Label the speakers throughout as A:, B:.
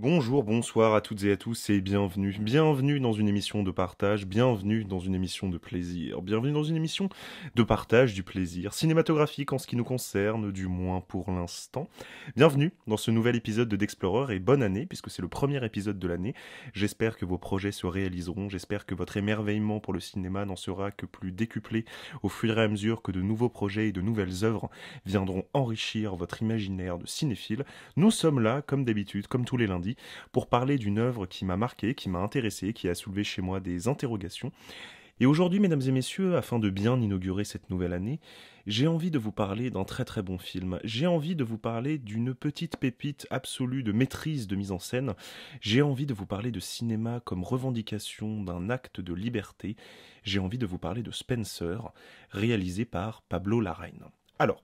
A: Bonjour, bonsoir à toutes et à tous et bienvenue. Bienvenue dans une émission de partage, bienvenue dans une émission de plaisir, bienvenue dans une émission de partage du plaisir, cinématographique en ce qui nous concerne, du moins pour l'instant. Bienvenue dans ce nouvel épisode de D'Explorer et bonne année puisque c'est le premier épisode de l'année. J'espère que vos projets se réaliseront, j'espère que votre émerveillement pour le cinéma n'en sera que plus décuplé au fur et à mesure que de nouveaux projets et de nouvelles œuvres viendront enrichir votre imaginaire de cinéphile. Nous sommes là, comme d'habitude, comme tous les lundis, pour parler d'une œuvre qui m'a marqué, qui m'a intéressé, qui a soulevé chez moi des interrogations. Et aujourd'hui, mesdames et messieurs, afin de bien inaugurer cette nouvelle année, j'ai envie de vous parler d'un très très bon film. J'ai envie de vous parler d'une petite pépite absolue de maîtrise de mise en scène. J'ai envie de vous parler de cinéma comme revendication d'un acte de liberté. J'ai envie de vous parler de Spencer, réalisé par Pablo Larraín. Alors,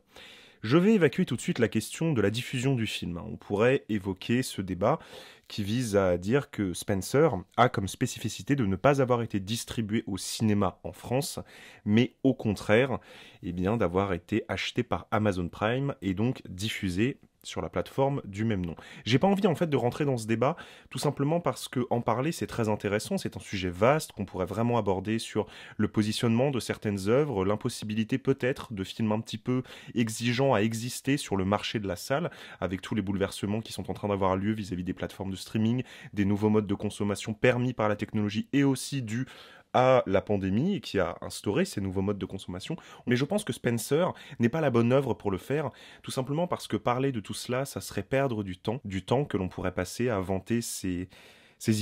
A: je vais évacuer tout de suite la question de la diffusion du film. On pourrait évoquer ce débat qui vise à dire que Spencer a comme spécificité de ne pas avoir été distribué au cinéma en France, mais au contraire, d'avoir été acheté par Amazon Prime et donc diffusé sur la plateforme du même nom. J'ai pas envie en fait de rentrer dans ce débat, tout simplement parce que en parler c'est très intéressant, c'est un sujet vaste qu'on pourrait vraiment aborder sur le positionnement de certaines œuvres, l'impossibilité peut-être de films un petit peu exigeants à exister sur le marché de la salle, avec tous les bouleversements qui sont en train d'avoir lieu vis-à-vis des plateformes de streaming, des nouveaux modes de consommation permis par la technologie et aussi dus à la pandémie et qui a instauré ces nouveaux modes de consommation. Mais je pense que Spencer n'est pas la bonne œuvre pour le faire, tout simplement parce que parler de tout cela, ça serait perdre du temps que l'on pourrait passer à vanter ces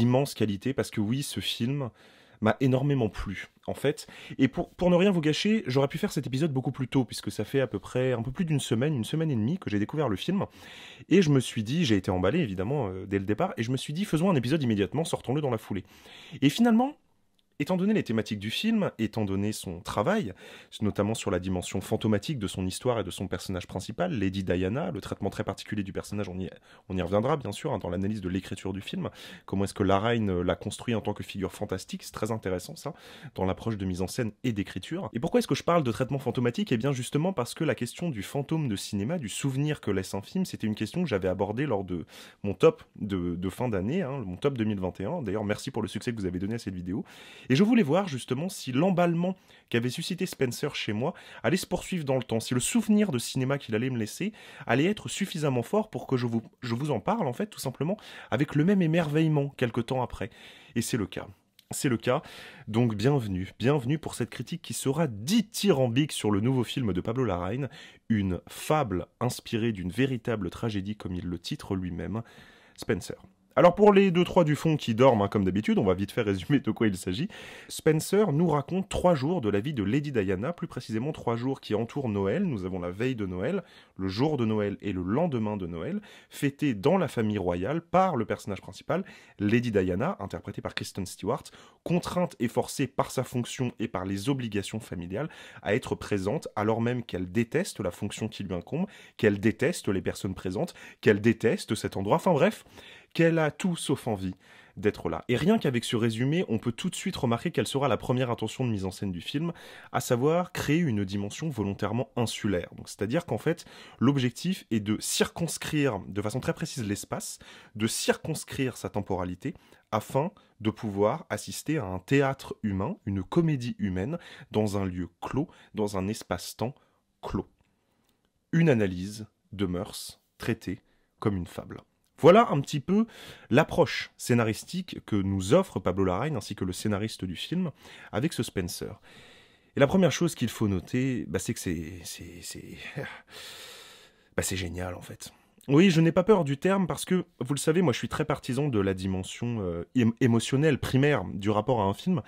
A: immenses qualités, parce que oui, ce film m'a énormément plu, en fait. Et pour ne rien vous gâcher, j'aurais pu faire cet épisode beaucoup plus tôt, puisque ça fait à peu près un peu plus d'une semaine et demie que j'ai découvert le film, et je me suis dit, j'ai été emballé évidemment dès le départ, et je me suis dit, faisons un épisode immédiatement, sortons-le dans la foulée. Et finalement, étant donné les thématiques du film, étant donné son travail, notamment sur la dimension fantomatique de son histoire et de son personnage principal, Lady Diana, le traitement très particulier du personnage, on y reviendra bien sûr dans l'analyse de l'écriture du film, comment est-ce que Larraín l'a construit en tant que figure fantastique, c'est très intéressant ça, dans l'approche de mise en scène et d'écriture. Et pourquoi est-ce que je parle de traitement fantomatique? Eh bien justement parce que la question du fantôme de cinéma, du souvenir que laisse un film, c'était une question que j'avais abordée lors de mon top de fin d'année, mon top 2021, d'ailleurs merci pour le succès que vous avez donné à cette vidéo. Et je voulais voir justement si l'emballement qu'avait suscité Spencer chez moi allait se poursuivre dans le temps, si le souvenir de cinéma qu'il allait me laisser allait être suffisamment fort pour que je vous en parle en fait tout simplement avec le même émerveillement quelque temps après. Et c'est le cas. C'est le cas, donc bienvenue pour cette critique qui sera dithyrambique sur le nouveau film de Pablo Larraín, une fable inspirée d'une véritable tragédie comme il le titre lui-même, Spencer. Alors pour les 2-3 du fond qui dorment, comme d'habitude, on va vite faire résumer de quoi il s'agit. Spencer nous raconte 3 jours de la vie de Lady Diana, plus précisément 3 jours qui entourent Noël. Nous avons la veille de Noël, le jour de Noël et le lendemain de Noël, fêtés dans la famille royale par le personnage principal, Lady Diana, interprétée par Kristen Stewart, contrainte et forcée par sa fonction et par les obligations familiales à être présente, alors même qu'elle déteste la fonction qui lui incombe, qu'elle déteste les personnes présentes, qu'elle déteste cet endroit, enfin bref, qu'elle a tout sauf envie d'être là. Et rien qu'avec ce résumé, on peut tout de suite remarquer quelle sera la première intention de mise en scène du film, à savoir créer une dimension volontairement insulaire. Donc, c'est-à-dire qu'en fait, l'objectif est de circonscrire de façon très précise l'espace, de circonscrire sa temporalité, afin de pouvoir assister à un théâtre humain, une comédie humaine, dans un lieu clos, dans un espace-temps clos. Une analyse de mœurs traitée comme une fable. Voilà un petit peu l'approche scénaristique que nous offre Pablo Larraín ainsi que le scénariste du film avec ce Spencer. Et la première chose qu'il faut noter, c'est que c'est génial en fait. Oui, je n'ai pas peur du terme parce que, vous le savez, moi je suis très partisan de la dimension émotionnelle primaire du rapport à un film.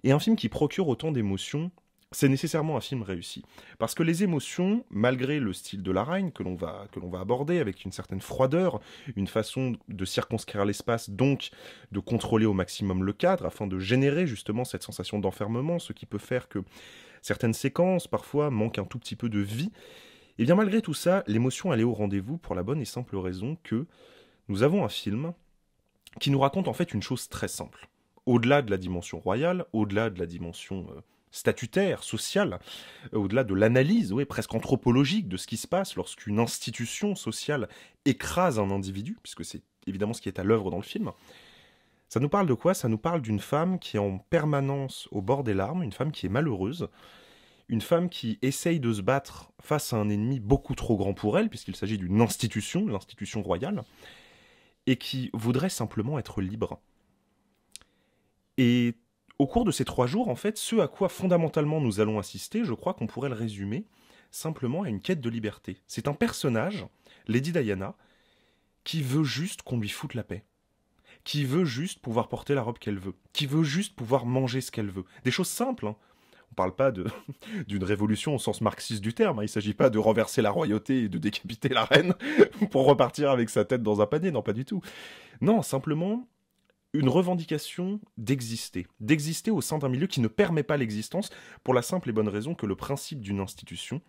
A: Et un film qui procure autant d'émotions, c'est nécessairement un film réussi. Parce que les émotions, malgré le style de Larraín que l'on va aborder avec une certaine froideur, une façon de circonscrire l'espace, donc de contrôler au maximum le cadre, afin de générer justement cette sensation d'enfermement, ce qui peut faire que certaines séquences, parfois, manquent un tout petit peu de vie, et bien malgré tout ça, l'émotion elle est au rendez-vous pour la bonne et simple raison que nous avons un film qui nous raconte en fait une chose très simple. Au-delà de la dimension royale, au-delà de la dimension statutaire, sociale, au-delà de l'analyse, presque anthropologique de ce qui se passe lorsqu'une institution sociale écrase un individu, puisque c'est évidemment ce qui est à l'œuvre dans le film. Ça nous parle de quoi? Ça nous parle d'une femme qui est en permanence au bord des larmes, une femme qui est malheureuse, une femme qui essaye de se battre face à un ennemi beaucoup trop grand pour elle, puisqu'il s'agit d'une institution, l'institution royale, et qui voudrait simplement être libre. Et au cours de ces 3 jours, en fait, ce à quoi fondamentalement nous allons assister, je crois qu'on pourrait le résumer simplement à une quête de liberté. C'est un personnage, Lady Diana, qui veut juste qu'on lui foute la paix, qui veut juste pouvoir porter la robe qu'elle veut, qui veut juste pouvoir manger ce qu'elle veut. Des choses simples, hein. On ne parle pas d'une révolution au sens marxiste du terme, hein. Il ne s'agit pas de renverser la royauté et de décapiter la reine pour repartir avec sa tête dans un panier, non, pas du tout. Non, simplement une revendication d'exister au sein d'un milieu qui ne permet pas l'existence, pour la simple et bonne raison que le principe d'une institution,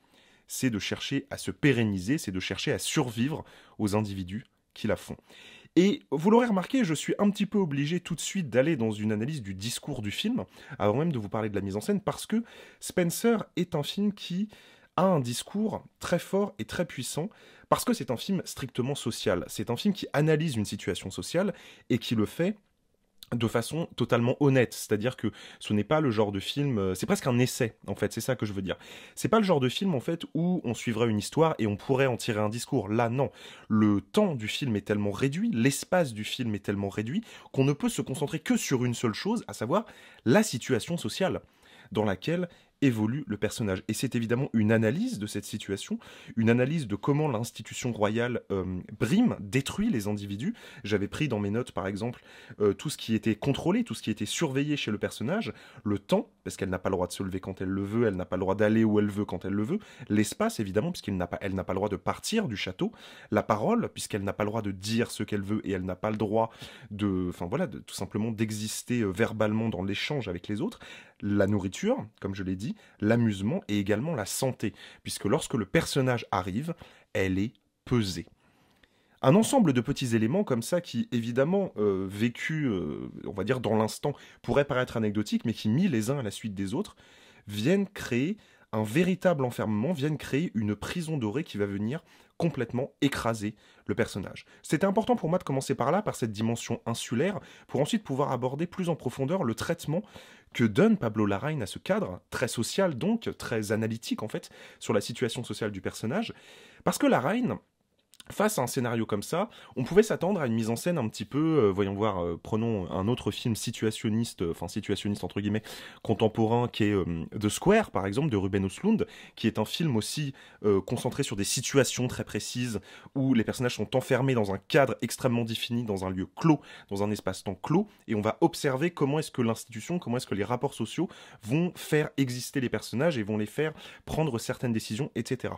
A: c'est de chercher à se pérenniser, c'est de chercher à survivre aux individus qui la font. Et vous l'aurez remarqué, je suis un petit peu obligé tout de suite d'aller dans une analyse du discours du film, avant même de vous parler de la mise en scène, parce que Spencer est un film qui a un discours très fort et très puissant, parce que c'est un film strictement social. C'est un film qui analyse une situation sociale et qui le fait de façon totalement honnête, c'est-à-dire que ce n'est pas le genre de film, c'est presque un essai en fait, c'est ça que je veux dire. C'est pas le genre de film en fait où on suivrait une histoire et on pourrait en tirer un discours. Là non, le temps du film est tellement réduit, l'espace du film est tellement réduit qu'on ne peut se concentrer que sur une seule chose, à savoir la situation sociale dans laquelle évolue le personnage. Et c'est évidemment une analyse de cette situation, une analyse de comment l'institution royale brime, détruit les individus. J'avais pris dans mes notes, par exemple, tout ce qui était contrôlé, tout ce qui était surveillé chez le personnage, le temps, parce qu'elle n'a pas le droit de se lever quand elle le veut, elle n'a pas le droit d'aller où elle veut quand elle le veut, l'espace, évidemment, puisqu'elle n'a pas le droit de partir du château, la parole, puisqu'elle n'a pas le droit de dire ce qu'elle veut, et elle n'a pas le droit tout simplement d'exister verbalement dans l'échange avec les autres, la nourriture, comme je l'ai dit, l'amusement et également la santé, puisque lorsque le personnage arrive, elle est pesée. Un ensemble de petits éléments comme ça qui, évidemment, vécus, on va dire, dans l'instant, pourraient paraître anecdotiques, mais qui, mis les uns à la suite des autres, viennent créer un véritable enfermement, viennent créer une prison dorée qui va venir complètement écraser le personnage. C'était important pour moi de commencer par là, par cette dimension insulaire, pour ensuite pouvoir aborder plus en profondeur le traitement que donne Pablo Larraín à ce cadre, très social donc, très analytique en fait, sur la situation sociale du personnage, parce que Larraín, face à un scénario comme ça, on pouvait s'attendre à une mise en scène un petit peu, voyons voir, prenons un autre film situationniste entre guillemets, contemporain, qui est The Square, par exemple, de Ruben Östlund, qui est un film aussi concentré sur des situations très précises, où les personnages sont enfermés dans un cadre extrêmement défini, dans un lieu clos, dans un espace-temps clos, et on va observer comment est-ce que l'institution, comment est-ce que les rapports sociaux vont faire exister les personnages et vont les faire prendre certaines décisions, etc.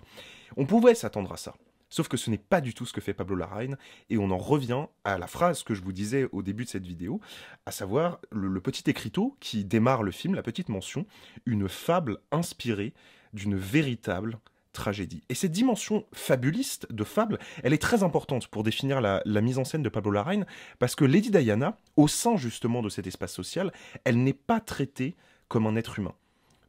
A: On pouvait s'attendre à ça. Sauf que ce n'est pas du tout ce que fait Pablo Larraín, et on en revient à la phrase que je vous disais au début de cette vidéo, à savoir le petit écriteau qui démarre le film, la petite mention, une fable inspirée d'une véritable tragédie. Et cette dimension fabuliste de fable, elle est très importante pour définir la mise en scène de Pablo Larraín, parce que Lady Diana, au sein justement de cet espace social, elle n'est pas traitée comme un être humain.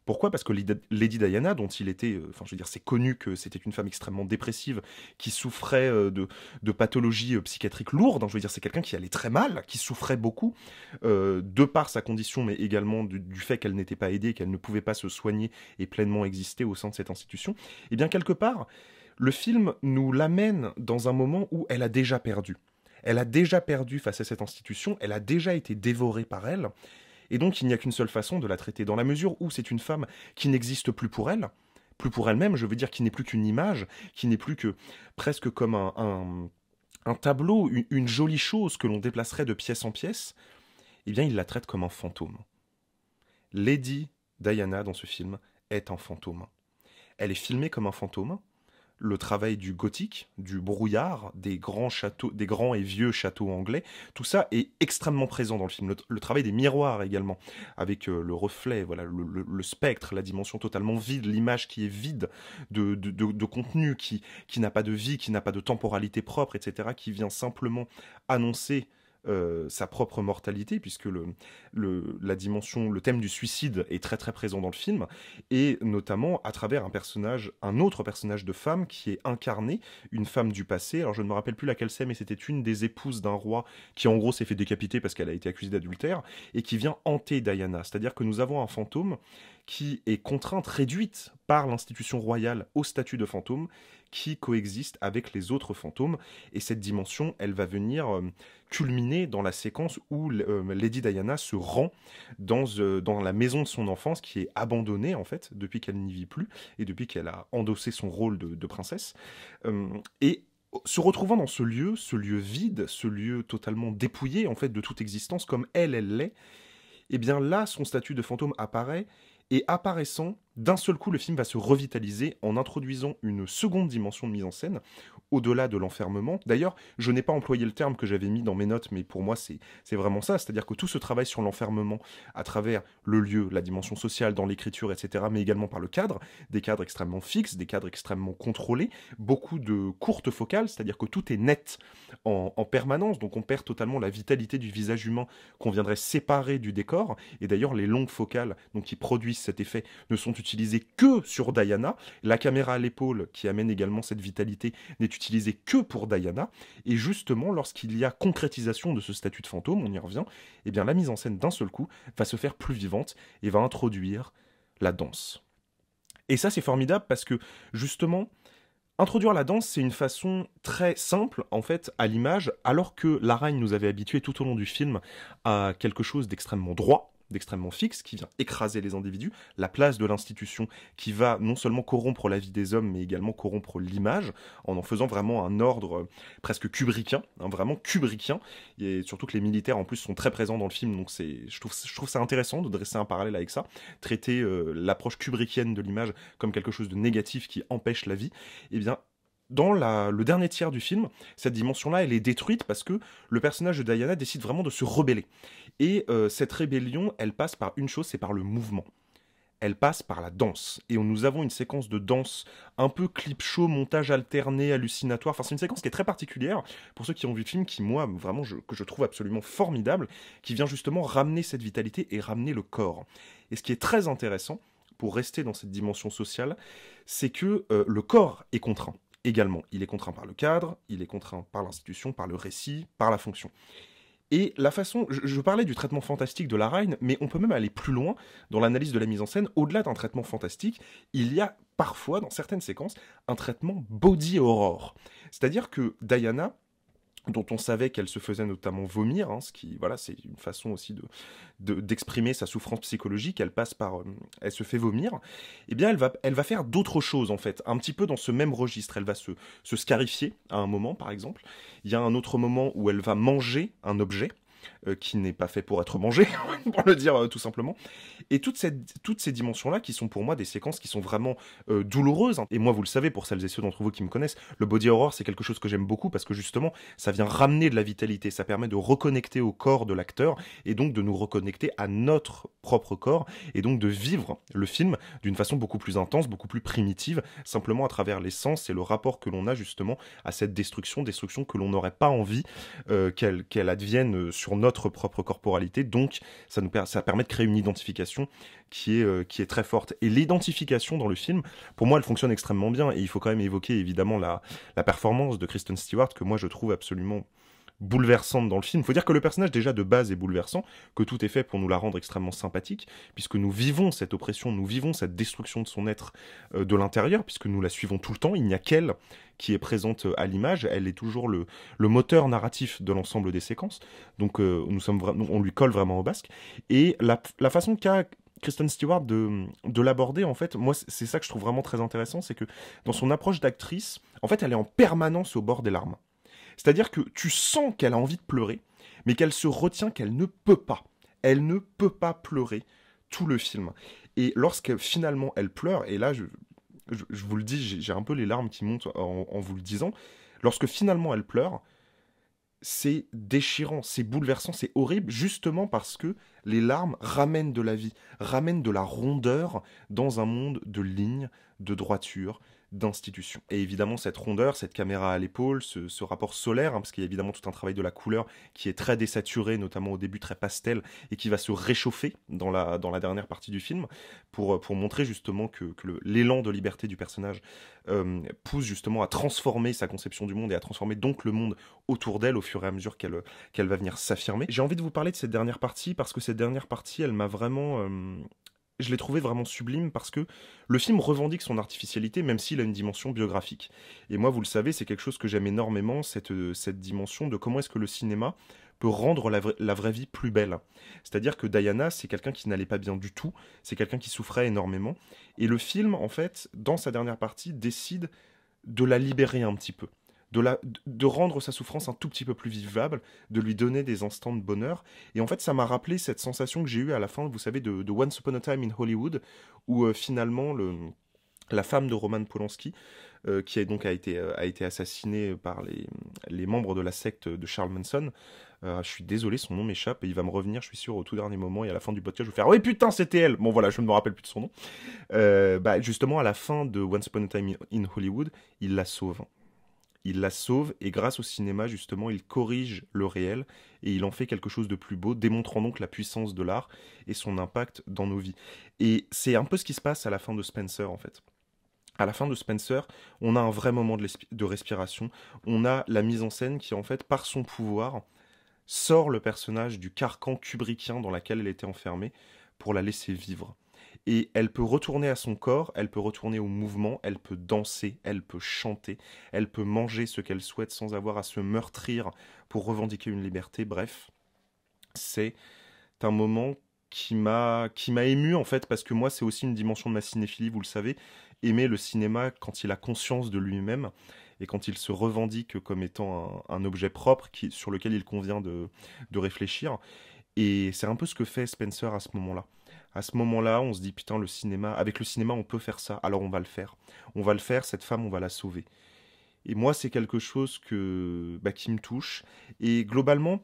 A: Pourquoi? Parce que Lady Diana, dont il était, c'est connu que c'était une femme extrêmement dépressive, qui souffrait de pathologies psychiatriques lourdes, hein, c'est quelqu'un qui allait très mal, qui souffrait beaucoup, de par sa condition, mais également du fait qu'elle n'était pas aidée, qu'elle ne pouvait pas se soigner et pleinement exister au sein de cette institution. Et bien quelque part, le film nous l'amène dans un moment où elle a déjà perdu. Elle a déjà perdu face à cette institution, elle a déjà été dévorée par elle, et donc il n'y a qu'une seule façon de la traiter, dans la mesure où c'est une femme qui n'existe plus pour elle, plus pour elle-même, je veux dire qui n'est plus qu'une image, qui n'est plus que presque comme un tableau, une jolie chose que l'on déplacerait de pièce en pièce, eh bien il la traite comme un fantôme. Lady Diana dans ce film est un fantôme. Elle est filmée comme un fantôme. Le travail du gothique, du brouillard, des grands châteaux, des grands et vieux châteaux anglais, tout ça est extrêmement présent dans le film. Le travail des miroirs également, avec le reflet, voilà, le spectre, la dimension totalement vide, l'image qui est vide de contenu, qui n'a pas de vie, qui n'a pas de temporalité propre, etc., qui vient simplement annoncer sa propre mortalité, puisque la dimension, le thème du suicide est très très présent dans le film, et notamment à travers un autre personnage de femme qui est incarné, une femme du passé. Alors je ne me rappelle plus laquelle c'est, mais c'était une des épouses d'un roi qui en gros s'est fait décapiter parce qu'elle a été accusée d'adultère, et qui vient hanter Diana. C'est-à-dire que nous avons un fantôme qui est contrainte, réduite par l'institution royale au statut de fantôme, qui coexiste avec les autres fantômes, et cette dimension, elle va venir culminer dans la séquence où Lady Diana se rend dans la maison de son enfance, qui est abandonnée, en fait, depuis qu'elle n'y vit plus, et depuis qu'elle a endossé son rôle de princesse. Et se retrouvant dans ce lieu vide, ce lieu totalement dépouillé, en fait, de toute existence, comme elle l'est, et bien là, son statut de fantôme apparaît, et apparaissant, d'un seul coup, le film va se revitaliser en introduisant une seconde dimension de mise en scène, au-delà de l'enfermement. D'ailleurs, je n'ai pas employé le terme que j'avais mis dans mes notes, mais pour moi, c'est vraiment ça. C'est-à-dire que tout ce travail sur l'enfermement, à travers le lieu, la dimension sociale, dans l'écriture, etc., mais également par le cadre, des cadres extrêmement fixes, des cadres extrêmement contrôlés, beaucoup de courtes focales, c'est-à-dire que tout est net en permanence, donc on perd totalement la vitalité du visage humain qu'on viendrait séparer du décor, et d'ailleurs, les longues focales donc, qui produisent cet effet ne sont utilisées que sur Diana. La caméra à l'épaule, qui amène également cette vitalité, n'est utilisée que pour Diana. Et justement, lorsqu'il y a concrétisation de ce statut de fantôme, on y revient, eh bien la mise en scène d'un seul coup va se faire plus vivante et va introduire la danse. Et ça, c'est formidable parce que, justement, introduire la danse, c'est une façon très simple, en fait, à l'image, alors que l'Aragne nous avait habitués tout au long du film à quelque chose d'extrêmement droit, d'extrêmement fixe, qui vient écraser les individus, la place de l'institution qui va non seulement corrompre la vie des hommes, mais également corrompre l'image, en faisant vraiment un ordre presque kubrickien, vraiment kubrickien, et surtout que les militaires en plus sont très présents dans le film, donc je trouve ça intéressant de dresser un parallèle avec ça, traiter l'approche kubrickienne de l'image comme quelque chose de négatif qui empêche la vie, et bien dans le dernier tiers du film, cette dimension-là, elle est détruite parce que le personnage de Diana décide vraiment de se rebeller. Et cette rébellion, elle passe par une chose, c'est par le mouvement. Elle passe par la danse. Et nous avons une séquence de danse un peu clip show, montage alterné, hallucinatoire. Enfin, c'est une séquence qui est très particulière pour ceux qui ont vu le film, qui, moi, vraiment, que je trouve absolument formidable, qui vient justement ramener cette vitalité et ramener le corps. Et ce qui est très intéressant, pour rester dans cette dimension sociale, c'est que le corps est contraint. Également, il est contraint par le cadre, il est contraint par l'institution, par le récit, par la fonction. Et la façon, je parlais du traitement fantastique de l'Aragne, mais on peut même aller plus loin dans l'analyse de la mise en scène. Au-delà d'un traitement fantastique, il y a parfois, dans certaines séquences, un traitement body horror. C'est-à-dire que Diana, dont on savait qu'elle se faisait notamment vomir, ce qui, voilà, c'est une façon aussi d'exprimer sa souffrance psychologique, elle se fait vomir, eh bien elle va faire d'autres choses en fait, un petit peu dans ce même registre, elle va se scarifier à un moment par exemple, il y a un autre moment où elle va manger un objet, qui n'est pas fait pour être mangé, pour le dire tout simplement. Et toutes ces dimensions-là, qui sont pour moi des séquences qui sont vraiment douloureuses, et moi vous le savez, pour celles et ceux d'entre vous qui me connaissent, le body horror c'est quelque chose que j'aime beaucoup, parce que justement, ça vient ramener de la vitalité, ça permet de reconnecter au corps de l'acteur, et donc de nous reconnecter à notre propre corps, et donc de vivre le film d'une façon beaucoup plus intense, beaucoup plus primitive, simplement à travers les sens et le rapport que l'on a justement à cette destruction que l'on n'aurait pas envie qu'elle advienne sur notre propre corporalité, donc ça permet de créer une identification qui est très forte. Et l'identification dans le film, pour moi, elle fonctionne extrêmement bien, et il faut quand même évoquer évidemment la performance de Kristen Stewart, que moi je trouve absolument bouleversante dans le film. Il faut dire que le personnage déjà de base est bouleversant, que tout est fait pour nous la rendre extrêmement sympathique, puisque nous vivons cette oppression, nous vivons cette destruction de son être de l'intérieur, puisque nous la suivons tout le temps, il n'y a qu'elle qui est présente à l'image, elle est toujours le moteur narratif de l'ensemble des séquences, donc on lui colle vraiment au basque, et la façon qu'a Kristen Stewart de l'aborder, en fait, moi c'est ça que je trouve vraiment très intéressant, c'est que dans son approche d'actrice, en fait elle est en permanence au bord des larmes. C'est-à-dire que tu sens qu'elle a envie de pleurer, mais qu'elle se retient, qu'elle ne peut pas. Elle ne peut pas pleurer tout le film. Et lorsque finalement elle pleure, et là je vous le dis, j'ai un peu les larmes qui montent en vous le disant, lorsque finalement elle pleure, c'est déchirant, c'est bouleversant, c'est horrible, justement parce que les larmes ramènent de la vie, ramènent de la rondeur dans un monde de lignes, de droiture, d'institution. Et évidemment, cette rondeur, cette caméra à l'épaule, ce rapport solaire, hein, parce qu'il y a évidemment tout un travail de la couleur qui est très désaturé, notamment au début très pastel, et qui va se réchauffer dans la dernière partie du film, pour montrer justement que l'élan de liberté du personnage pousse justement à transformer sa conception du monde et à transformer donc le monde autour d'elle au fur et à mesure qu'elle va venir s'affirmer. J'ai envie de vous parler de cette dernière partie, parce que cette dernière partie, elle m'a vraiment... je l'ai trouvé vraiment sublime parce que le film revendique son artificialité, même s'il a une dimension biographique. Et moi, vous le savez, c'est quelque chose que j'aime énormément, cette dimension de comment est-ce que le cinéma peut rendre la vraie vie plus belle. C'est-à-dire que Diana, c'est quelqu'un qui n'allait pas bien du tout, c'est quelqu'un qui souffrait énormément, et le film, en fait, dans sa dernière partie, décide de la libérer un petit peu. De rendre sa souffrance un tout petit peu plus vivable, de lui donner des instants de bonheur. Et en fait, ça m'a rappelé cette sensation que j'ai eue à la fin, vous savez, de Once Upon a Time in Hollywood, où finalement, la femme de Roman Polanski, qui a été assassinée par les membres de la secte de Charles Manson. Je suis désolé, son nom m'échappe et il va me revenir, je suis sûr, au tout dernier moment. Et à la fin du podcast, je vais faire « Oui, putain, c'était elle !» Bon, voilà, je ne me rappelle plus de son nom. Justement, à la fin de Once Upon a Time in Hollywood, il la sauve. Il la sauve et grâce au cinéma, justement, il corrige le réel et il en fait quelque chose de plus beau, démontrant donc la puissance de l'art et son impact dans nos vies. Et c'est un peu ce qui se passe à la fin de Spencer, en fait. À la fin de Spencer, on a un vrai moment de respiration. On a la mise en scène qui, en fait, par son pouvoir, sort le personnage du carcan kubrickien dans lequel elle était enfermée pour la laisser vivre. Et elle peut retourner à son corps, elle peut retourner au mouvement, elle peut danser, elle peut chanter, elle peut manger ce qu'elle souhaite sans avoir à se meurtrir pour revendiquer une liberté. Bref, c'est un moment qui m'a ému en fait, parce que moi c'est aussi une dimension de ma cinéphilie, vous le savez, aimer le cinéma quand il a conscience de lui-même et quand il se revendique comme étant un objet propre sur lequel il convient de réfléchir. Et c'est un peu ce que fait Spencer à ce moment-là. À ce moment-là, on se dit, putain, avec le cinéma, on peut faire ça, alors on va le faire. On va le faire, cette femme, on va la sauver. Et moi, c'est quelque chose qui me touche. Et globalement,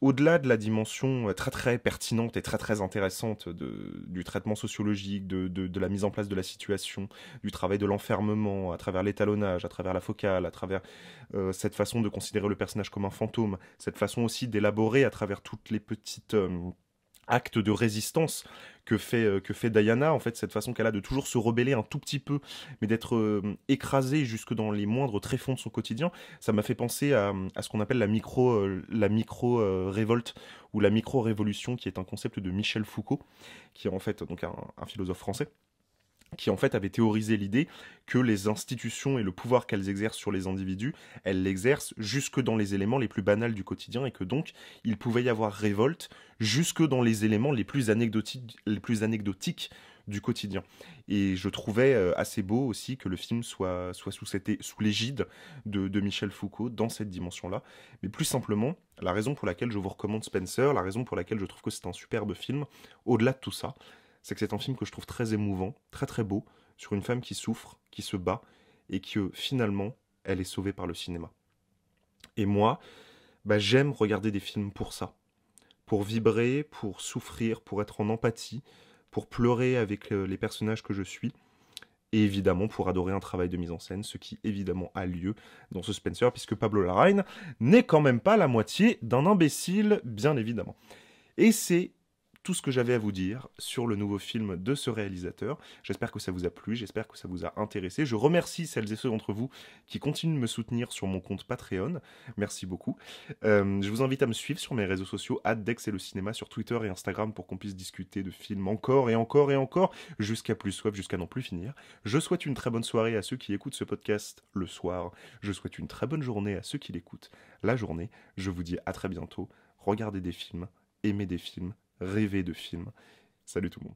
A: au-delà de la dimension très très pertinente et très très intéressante du traitement sociologique, de la mise en place de la situation, du travail de l'enfermement, à travers l'étalonnage, à travers la focale, à travers cette façon de considérer le personnage comme un fantôme, cette façon aussi d'élaborer à travers toutes les petites actes de résistance que fait Diana, en fait, cette façon qu'elle a de toujours se rebeller un tout petit peu, mais d'être écrasée jusque dans les moindres tréfonds de son quotidien, ça m'a fait penser à ce qu'on appelle la micro-révolte, ou la micro-révolution, qui est un concept de Michel Foucault, qui est en fait donc un philosophe français, qui en fait avait théorisé l'idée que les institutions et le pouvoir qu'elles exercent sur les individus, elles l'exercent jusque dans les éléments les plus banals du quotidien, et que donc il pouvait y avoir révolte jusque dans les éléments les plus anecdotiques du quotidien. Et je trouvais assez beau aussi que le film soit sous l'égide de Michel Foucault dans cette dimension-là. Mais plus simplement, la raison pour laquelle je vous recommande Spencer, la raison pour laquelle je trouve que c'est un superbe film, au-delà de tout ça, c'est que c'est un film que je trouve très émouvant, très très beau, sur une femme qui souffre, qui se bat, et que finalement, elle est sauvée par le cinéma. Et moi, j'aime regarder des films pour ça. Pour vibrer, pour souffrir, pour être en empathie, pour pleurer avec les personnages que je suis, et évidemment pour adorer un travail de mise en scène, ce qui évidemment a lieu dans ce Spencer, puisque Pablo Larraín n'est quand même pas la moitié d'un imbécile, bien évidemment. Et c'est tout ce que j'avais à vous dire sur le nouveau film de ce réalisateur. J'espère que ça vous a plu, j'espère que ça vous a intéressé. Je remercie celles et ceux d'entre vous qui continuent de me soutenir sur mon compte Patreon. Merci beaucoup. Je vous invite à me suivre sur mes réseaux sociaux, @dex et le cinéma, sur Twitter et Instagram, pour qu'on puisse discuter de films encore et encore et encore, jusqu'à plus soif, jusqu'à n'en plus finir. Je souhaite une très bonne soirée à ceux qui écoutent ce podcast le soir. Je souhaite une très bonne journée à ceux qui l'écoutent la journée. Je vous dis à très bientôt. Regardez des films, aimez des films, rêver de films. Salut tout le monde.